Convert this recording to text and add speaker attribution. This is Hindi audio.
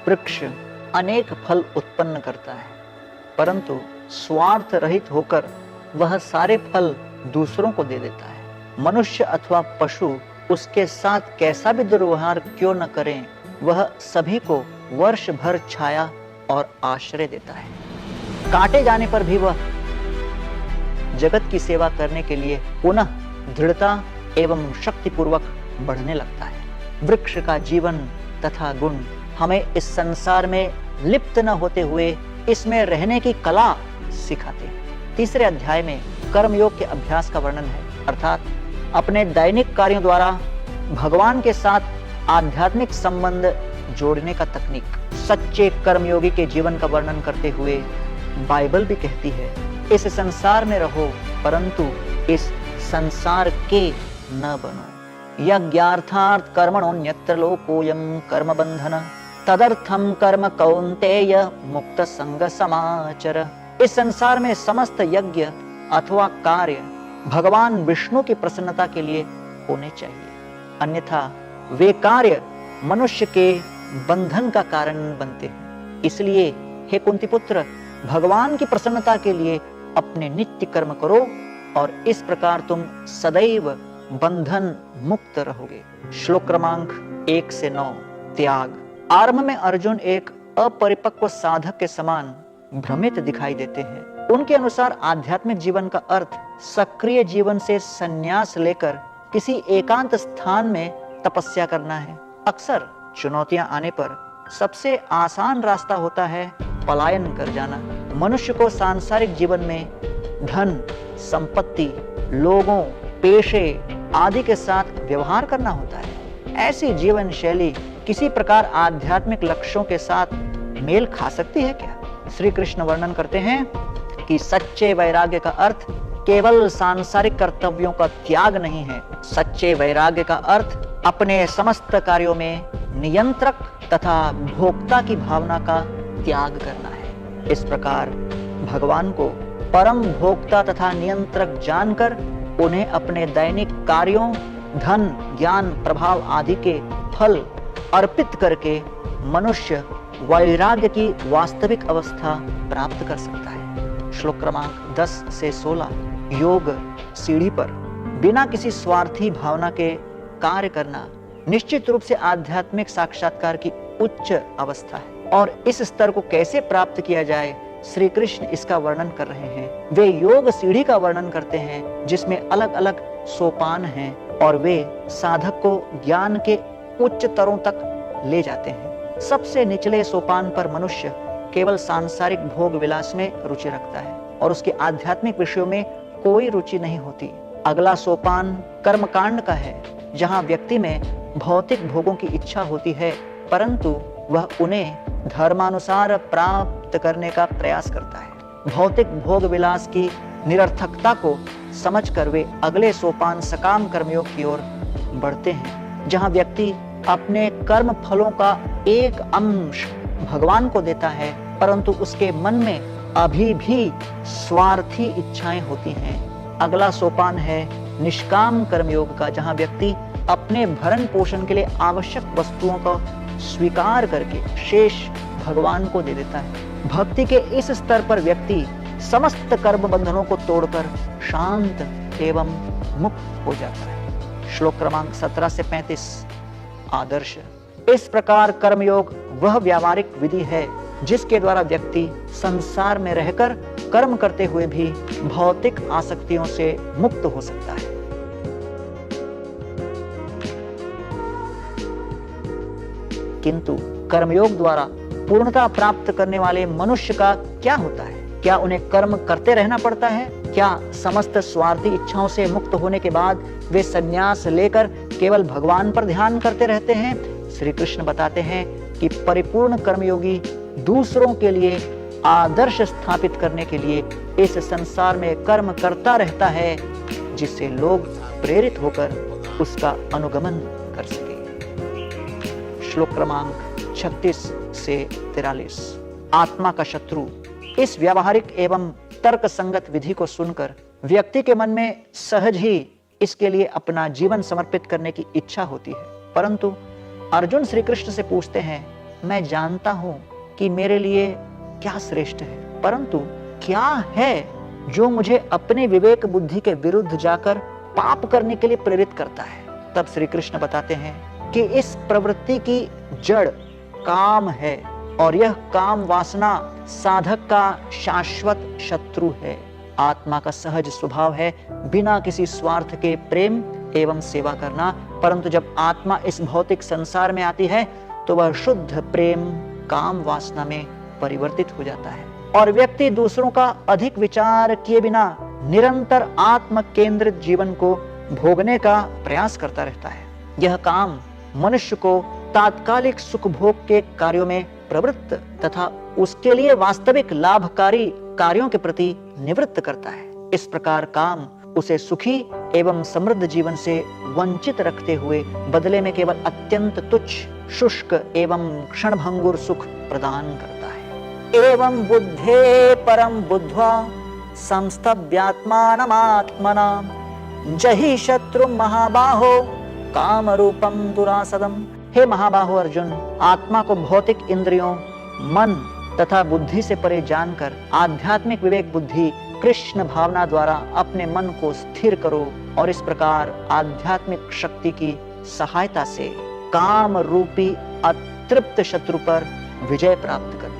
Speaker 1: वृक्ष अनेक फल उत्पन्न करता है, परंतु स्वार्थ रहित होकर वह सारे फल दूसरों को दे देता है। मनुष्य अथवा पशु उसके साथ कैसा भी दुर्व्यवहार क्यों न करें, वह सभी को वर्ष भर छाया और आश्रय देता है। काटे जाने पर भी वह जगत की सेवा करने के लिए पुनः दृढ़ता एवं शक्तिपूर्वक बढ़ने लगता है। वृक्ष का जीवन तथा गुण हमें इस संसार में लिप्त न होते हुए इसमें रहने की कला सिखाते हैं। तीसरे अध्याय में कर्मयोग के अभ्यास का वर्णन है, अर्थात अपने दैनिक कार्यों द्वारा भगवान के साथ आध्यात्मिक संबंध जोड़ने का तकनीक। सच्चे कर्मयोगी के जीवन का वर्णन करते हुए बाइबल भी कहती है, इस संसार में रहो परंतु इस संसार के न बनो। यज्ञार्थार्थ कर्मणोऽन्यत्र लोकोऽयं कर्म बंधन तदर्थम कर्म कौन्तेय मुक्त संग समाचर। इस संसार में समस्त यज्ञ अथवा कार्य भगवान विष्णु की प्रसन्नता के लिए होने चाहिए, अन्यथा वे कार्य मनुष्य के बंधन का कारण बनते हैं। इसलिए हे कुंती पुत्र, भगवान की प्रसन्नता के लिए अपने नित्य कर्म करो और इस प्रकार तुम सदैव बंधन मुक्त रहोगे। श्लोक क्रमांक 1 से 9। त्याग। आरंभ में अर्जुन एक अपरिपक्व साधक के समान भ्रमित दिखाई देते हैं। उनके अनुसार आध्यात्मिक जीवन का अर्थ सक्रिय जीवन से संन्यास लेकर किसी एकांत स्थान में तपस्या करना है। अक्सर चुनौतियां आने पर सबसे आसान रास्ता होता है पलायन कर जाना। मनुष्य को सांसारिक जीवन में धन, संपत्ति, लोगों, पेशे आदि के साथ व्यवहार करना होता है। ऐसी जीवन शैली किसी प्रकार आध्यात्मिक लक्ष्यों के साथ मेल खा सकती है क्या? श्री कृष्ण वर्णन करते हैं कि सच्चे वैराग्य का अर्थ केवल सांसारिक कर्तव्यों का त्याग नहीं है। सच्चे वैराग्य का अर्थ अपने समस्त कार्यों में नियंत्रक तथा भोक्ता की भावना का त्याग करना है। इस प्रकार भगवान को परम भोक्ता तथा नियंत्रक जानकर उन्हें अपने दैनिक कार्यों, धन, ज्ञान, प्रभाव आदि के फल अर्पित करके मनुष्य वैराग्य की वास्तविक अवस्था प्राप्त कर सकता है। श्लोक क्रमांक 10 से 16। योग सीढ़ी पर बिना किसी स्वार्थी भावना के कार्य करना निश्चित रूप से आध्यात्मिक साक्षात्कार की उच्च अवस्था है, और इस स्तर को कैसे प्राप्त किया जाए श्री कृष्ण इसका वर्णन कर रहे हैं। वे योग सीढ़ी का वर्णन करते हैं जिसमें अलग अलग सोपान हैं और वे साधक को ज्ञान के उच्च स्तरों तक ले जाते हैं। सबसे निचले सोपान पर मनुष्य केवल सांसारिक भोग विलास में रुचि रखता है और उसके आध्यात्मिक विषयों में कोई रुचि नहीं होती। अगला सोपान कर्मकांड का है, जहाँ व्यक्ति में भौतिक भोगों की इच्छा होती है, परंतु वह उन्हें धर्मानुसार प्राप्त करने का प्रयास करता है। भौतिक भोग विलास की निरर्थकता को समझकर वे अगले सोपान सकाम कर्मयोग की ओर बढ़ते हैं, जहां व्यक्ति अपने कर्म फलों का एक अंश भगवान को देता है, परंतु उसके मन में अभी भी स्वार्थी इच्छाएं होती हैं। अगला सोपान है निष्काम कर्मयोग का, जहां व्यक्ति अपने भरण पोषण के लिए आवश्यक वस्तुओं को स्वीकार करके शेष भगवान को दे देता है। भक्ति के इस स्तर पर व्यक्ति समस्त कर्म बंधनों को तोड़कर शांत एवं मुक्त हो जाता है। श्लोक क्रमांक 17 से 35। आदर्श। इस प्रकार कर्मयोग वह व्यावहारिक विधि है जिसके द्वारा व्यक्ति संसार में रहकर कर्म करते हुए भी भौतिक आसक्तियों से मुक्त हो सकता है। किंतु कर्मयोग द्वारा पूर्णता प्राप्त करने वाले मनुष्य का क्या होता है? क्या उन्हें कर्म करते रहना पड़ता है? क्या समस्त स्वार्थी इच्छाओं से मुक्त होने के बाद वे संन्यास लेकर केवल भगवान पर ध्यान करते रहते हैं? श्री कृष्ण बताते हैं कि परिपूर्ण कर्मयोगी दूसरों के लिए आदर्श स्थापित करने के लिए इस संसार में कर्म करता रहता है, जिससे लोग प्रेरित होकर उसका अनुगमन कर सके। श्लोक क्रमांक 36 से 43। आत्मा का शत्रु। इस व्यावहारिक एवं तर्क संगत विधि को सुनकर व्यक्ति के मन में सहज ही इसके लिए अपना जीवन समर्पित करने की इच्छा होती है, परंतु अर्जुन श्री कृष्ण से पूछते हैं मैं जानता हूं कि मेरे लिए क्या श्रेष्ठ है, परंतु क्या है जो मुझे अपने विवेक बुद्धि के विरुद्ध जाकर पाप करने के लिए प्रेरित करता है। तब श्री कृष्ण बताते हैं कि इस प्रवृत्ति की जड़ काम है और यह काम वासना साधक का शाश्वत शत्रु है। आत्मा का सहज स्वभाव है बिना किसी स्वार्थ के प्रेम एवं सेवा करना, परंतु जब आत्मा इस भौतिक संसार में आती है तो वह शुद्ध प्रेम काम वासना में परिवर्तित हो जाता है और व्यक्ति दूसरों का अधिक विचार किए बिना निरंतर आत्म केंद्रित जीवन को भोगने का प्रयास करता रहता है। यह काम मनुष्य को तात्कालिक सुख भोग के कार्यों में प्रवृत्त तथा उसके लिए वास्तविक लाभकारी कार्यों के प्रति निवृत्त करता है। इस प्रकार काम उसे सुखी एवं समृद्ध जीवन से वंचित रखते हुए बदले में केवल अत्यंत तुच्छ, शुष्क एवं क्षणभंगुर सुख प्रदान करता है। एवं बुद्धे परम बुद्ध्वा संस्तभ्यात्मानमात्मना जहि शत्रु महाबाहो काम रूपम दुरासदम। हे महाबाहो अर्जुन, आत्मा को भौतिक इंद्रियों, मन तथा बुद्धि से परे जानकर आध्यात्मिक विवेक बुद्धि कृष्ण भावना द्वारा अपने मन को स्थिर करो और इस प्रकार आध्यात्मिक शक्ति की सहायता से काम रूपी अतृप्त शत्रु पर विजय प्राप्त करो।